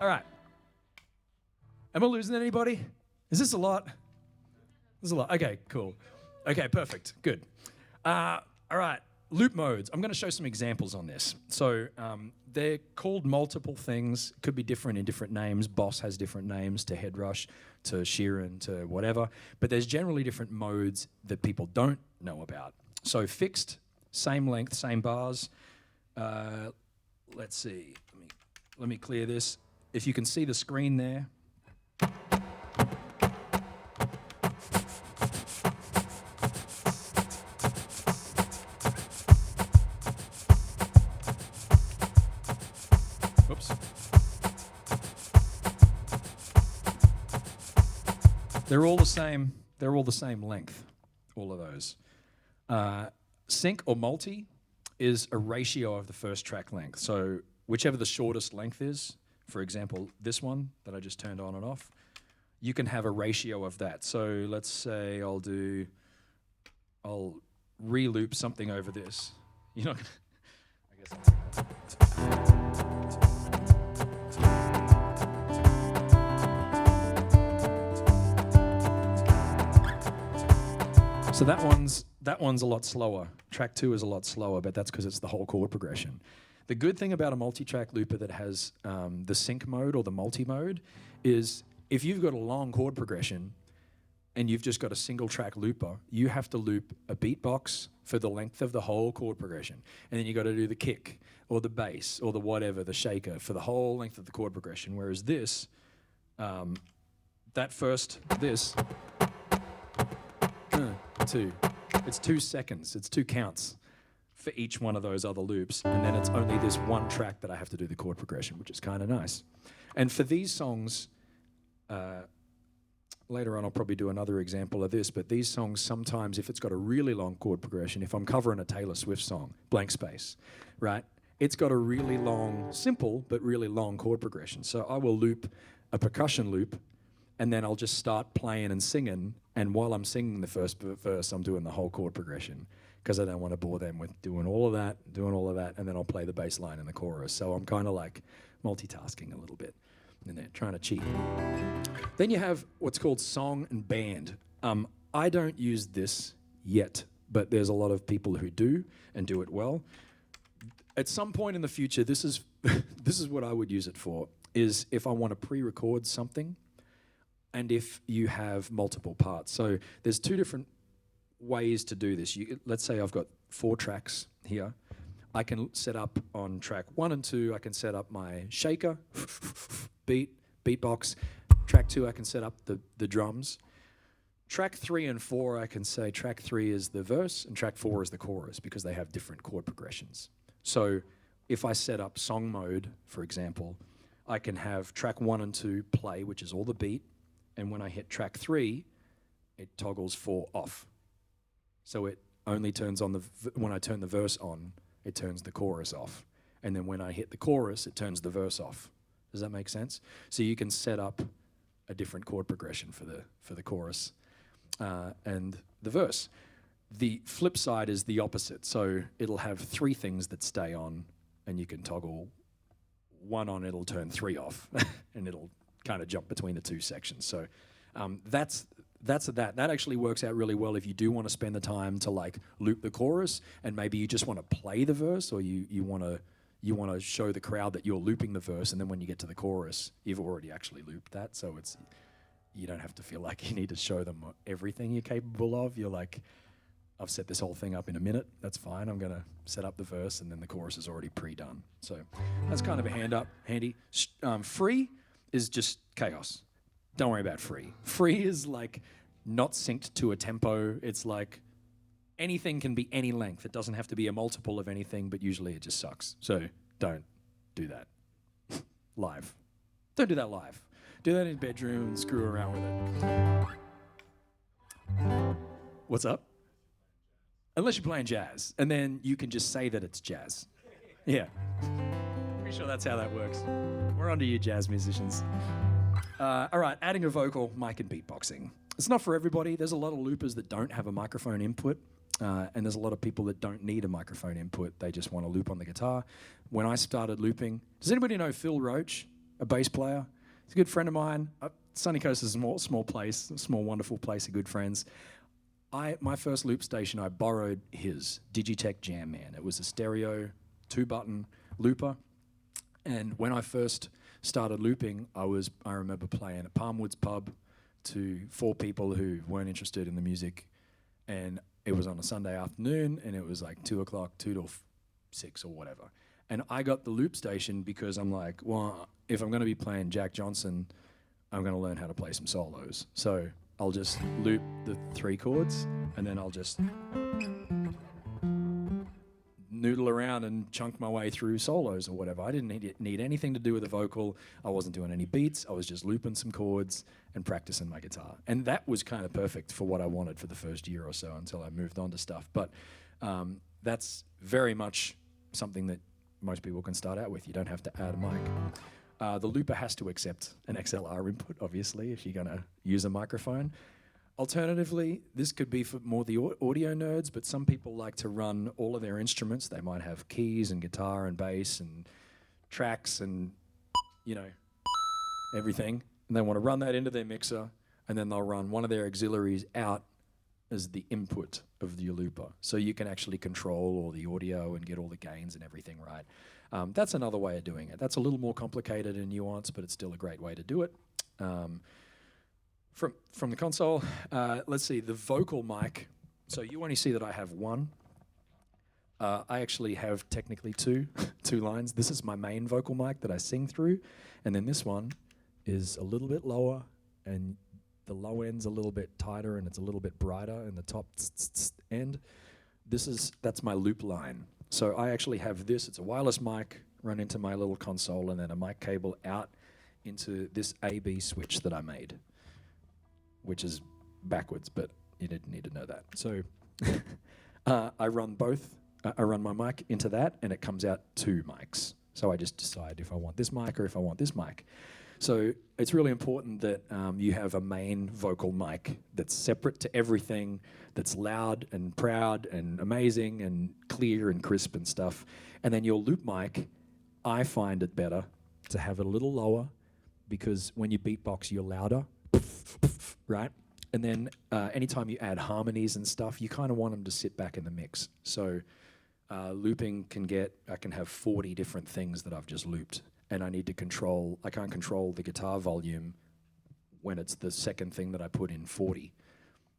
All right. Am I losing anybody? Is this a lot? This is a lot. Okay, cool. Okay, perfect. Good. All right. Loop modes. I'm going to show some examples on this. So they're called multiple things. Could be different in different names. Boss has different names to Headrush, to Sheeran, to whatever. But there's generally different modes that people don't know about. So fixed, same length, same bars. Let's see. Let me clear this. If you can see the screen there. Oops. They're all the same. They're all the same length, all of those. Sync or multi is a ratio of the first track length. So whichever the shortest length is, for example, this one that I just turned on and off, you can have a ratio of that. So let's say I'll re-loop something over this. You're not gonna, I guess. So that one's a lot slower. Track 2 is a lot slower, but that's because it's the whole chord progression. The good thing about a multi-track looper that has the sync mode or the multi-mode is if you've got a long chord progression and you've just got a single track looper, you have to loop a beatbox for the length of the whole chord progression. And then you got to do the kick or the bass or the whatever, the shaker for the whole length of the chord progression. Whereas this, this, 2, it's 2 seconds, it's 2 counts for each one of those other loops, and then it's only this one track that I have to do the chord progression, which is kind of nice. And for these songs, later on I'll probably do another example of this, but these songs sometimes, if it's got a really long chord progression, if I'm covering a Taylor Swift song, Blank Space, right? It's got a really long, simple, but really long chord progression. So I will loop a percussion loop, and then I'll just start playing and singing, and while I'm singing the first verse, I'm doing the whole chord progression, because I don't want to bore them with doing all of that, and then I'll play the bass line and the chorus. So I'm kind of like multitasking a little bit, and they're trying to cheat. Then you have what's called song and band. I don't use this yet, but there's a lot of people who do and do it well. At some point in the future, this is this is what I would use it for, is if I want to pre-record something, and if you have multiple parts. So there's 2 different ways to do this. Let's say I've got 4 tracks here. I can set up on track 1 and 2, I can set up my shaker, beatbox. Track 2, I can set up the drums. Track 3 and 4, I can say track 3 is the verse and track 4 is the chorus, because they have different chord progressions. So if I set up song mode, for example, I can have track 1 and 2 play, which is all the beat, and when I hit track 3, it toggles 4 off. So it only turns on when I turn the verse on, it turns the chorus off. And then when I hit the chorus, it turns the verse off. Does that make sense? So you can set up a different chord progression for the chorus and the verse. The flip side is the opposite. So it'll have 3 things that stay on, and you can toggle 1 on, it'll turn 3 off, and it'll kind of jump between the 2 sections. So that's that. That actually works out really well if you do want to spend the time to like loop the chorus, and maybe you just want to play the verse, or you want to show the crowd that you're looping the verse, and then when you get to the chorus, you've already actually looped that. So you don't have to feel like you need to show them everything you're capable of. You're like, I've set this whole thing up in a minute. That's fine. I'm going to set up the verse, and then the chorus is already pre-done. So that's kind of a handy. Free is just chaos. Don't worry about free. Free is like not synced to a tempo. It's like anything can be any length. It doesn't have to be a multiple of anything, but usually it just sucks. So don't do that live. Don't do that live. Do that in bedroom and screw around with it. What's up? Unless you're playing jazz, and then you can just say that it's jazz. Yeah. Pretty sure that's how that works. We're on to you, jazz musicians. All right, adding a vocal, mic, and beatboxing. It's not for everybody. There's a lot of loopers that don't have a microphone input, and there's a lot of people that don't need a microphone input. They just want to loop on the guitar. When I started looping, does anybody know Phil Roach? a bass player. He's a good friend of mine. Sunny Coast is a small place, a small, wonderful place of good friends. My first loop station, I borrowed his Digitech Jam Man. It was a stereo 2-button looper. And when I first started looping, I remember playing at Palmwoods Pub to 4 people who weren't interested in the music. And it was on a Sunday afternoon, and it was like 2 o'clock, 2 to 6 or whatever. And I got the loop station because I'm like, well, if I'm going to be playing Jack Johnson, I'm going to learn how to play some solos. So I'll just loop the 3 chords, and then I'll just noodle around and chunk my way through solos or whatever. I didn't need anything to do with the vocal. I wasn't doing any beats. I was just looping some chords and practicing my guitar. And that was kind of perfect for what I wanted for the first year or so until I moved on to stuff. But that's very much something that most people can start out with. You don't have to add a mic. The looper has to accept an XLR input, obviously, if you're going to use a microphone. Alternatively, this could be for more the audio nerds, but some people like to run all of their instruments. They might have keys and guitar and bass and tracks and, everything. And they want to run that into their mixer, and then they'll run one of their auxiliaries out as the input of the looper. So you can actually control all the audio and get all the gains and everything right. That's another way of doing it. That's a little more complicated and nuanced, but it's still a great way to do it. From the console, let's see, the vocal mic. So you only see that I have one. I actually have technically two lines. This is my main vocal mic that I sing through, and then this one is a little bit lower, and the low end's a little bit tighter, and it's a little bit brighter in the top end. That's my loop line. So I actually have this. It's a wireless mic run into my little console, and then a mic cable out into this A/B switch that I made, which is backwards, but you didn't need to know that. So I run both. I run my mic into that, and it comes out 2 mics. So I just decide if I want this mic or if I want this mic. So it's really important that you have a main vocal mic that's separate to everything, that's loud and proud and amazing and clear and crisp and stuff. And then your loop mic, I find it better to have it a little lower, because when you beatbox, you're louder, right? And then anytime you add harmonies and stuff, you kind of want them to sit back in the mix. So looping I can have 40 different things that I've just looped. And I can't control the guitar volume when it's the second thing that I put in 40.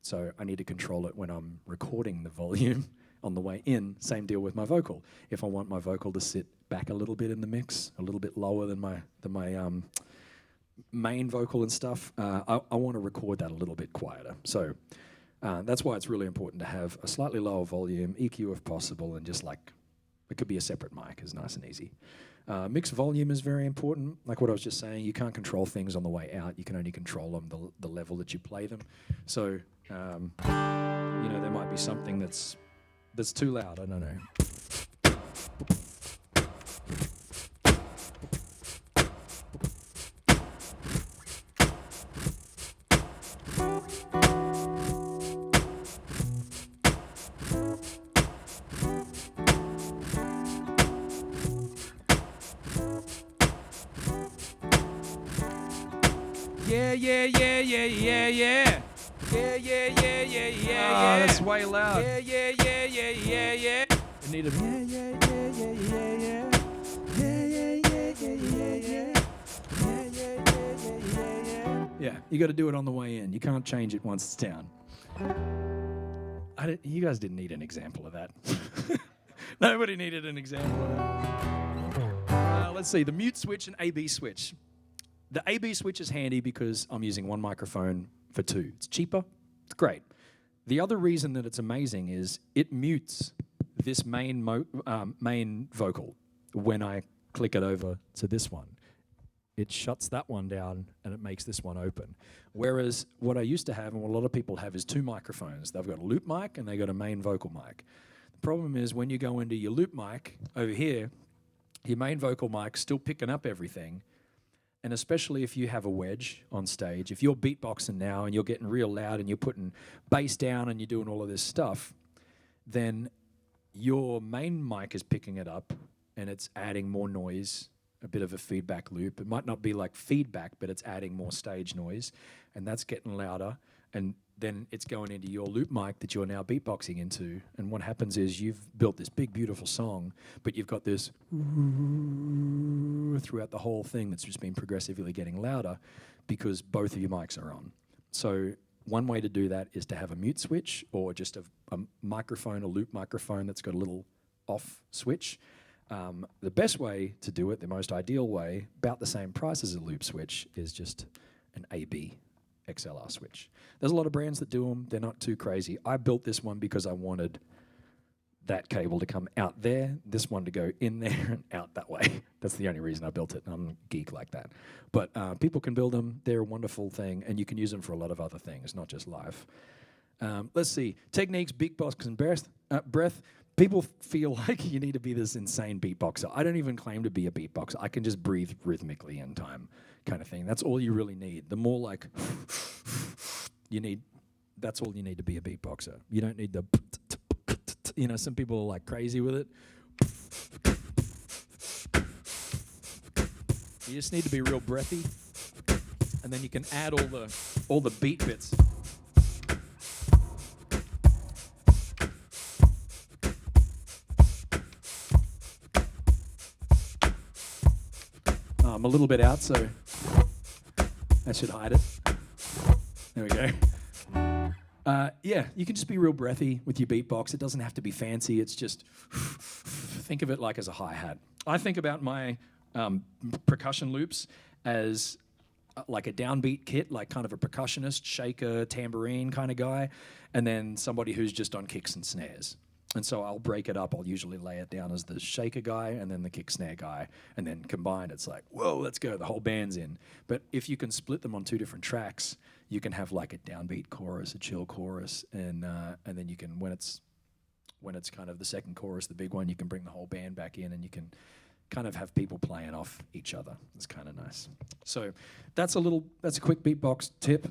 So I need to control it when I'm recording the volume on the way in. Same deal with my vocal. If I want my vocal to sit back a little bit in the mix, a little bit lower than my main vocal and stuff, I want to record that a little bit quieter. So that's why it's really important to have a slightly lower volume, EQ if possible, and just it could be a separate mic, is nice and easy. Mix volume is very important. Like what I was just saying, you can't control things on the way out. You can only control them the level that you play them. So, there might be something that's too loud. I don't know. Yeah. That's way loud. Yeah. I need a yeah. You got to do it on the way in. You can't change it once it's down. You guys didn't need an example of that. Nobody needed an example of that. Let's see, the mute switch and A/B switch. The A/B switch is handy because I'm using one microphone for 2. It's cheaper. It's great. The other reason that it's amazing is it mutes this main vocal when I click it over to this one. It shuts that one down and it makes this one open. Whereas what I used to have, and what a lot of people have, is 2 microphones. They've got a loop mic and they've got a main vocal mic. The problem is when you go into your loop mic over here, your main vocal mic's still picking up everything. And especially if you have a wedge on stage, if you're beatboxing now and you're getting real loud and you're putting bass down and you're doing all of this stuff, then your main mic is picking it up and it's adding more noise a bit of a feedback loop. It might not be like feedback, but it's adding more stage noise, and that's getting louder. And then it's going into your loop mic that you're now beatboxing into. And what happens is you've built this big, beautiful song, but you've got this throughout the whole thing that's just been progressively getting louder because both of your mics are on. So one way to do that is to have a mute switch or just a microphone, a loop microphone that's got a little off switch. The best way to do it, the most ideal way, about the same price as a loop switch, is just an AB XLR switch. There's a lot of brands that do them. They're not too crazy. I built this one because I wanted that cable to come out there, this one to go in there and out that way. That's the only reason I built it. I'm a geek like that. But people can build them. They're a wonderful thing, and you can use them for a lot of other things, not just live. Let's see. Techniques, beatbox, and breath. People feel like you need to be this insane beatboxer. I don't even claim to be a beatboxer. I can just breathe rhythmically in time kind of thing. That's all you really need. The more like you need, that's all you need to be a beatboxer. You don't need the, you know, some people are like crazy with it. You just need to be real breathy, and then you can add all the beat bits. I'm a little bit out, so that should hide it. There we go. Yeah, you can just be real breathy with your beatbox. It doesn't have to be fancy. It's just, think of it like as a hi-hat. I think about my percussion loops as like a downbeat kit, like kind of a percussionist, shaker, tambourine kind of guy, and then somebody who's just on kicks and snares. And so I'll break it up. I'll usually lay it down as the shaker guy and then the kick snare guy. And then combined, it's like, whoa, let's go. The whole band's in. But if you can split them on two different tracks, you can have like a downbeat chorus, a chill chorus. And then you can, when it's kind of the second chorus, the big one, you can bring the whole band back in and you can kind of have people playing off each other. It's kind of nice. So that's a quick beatbox tip.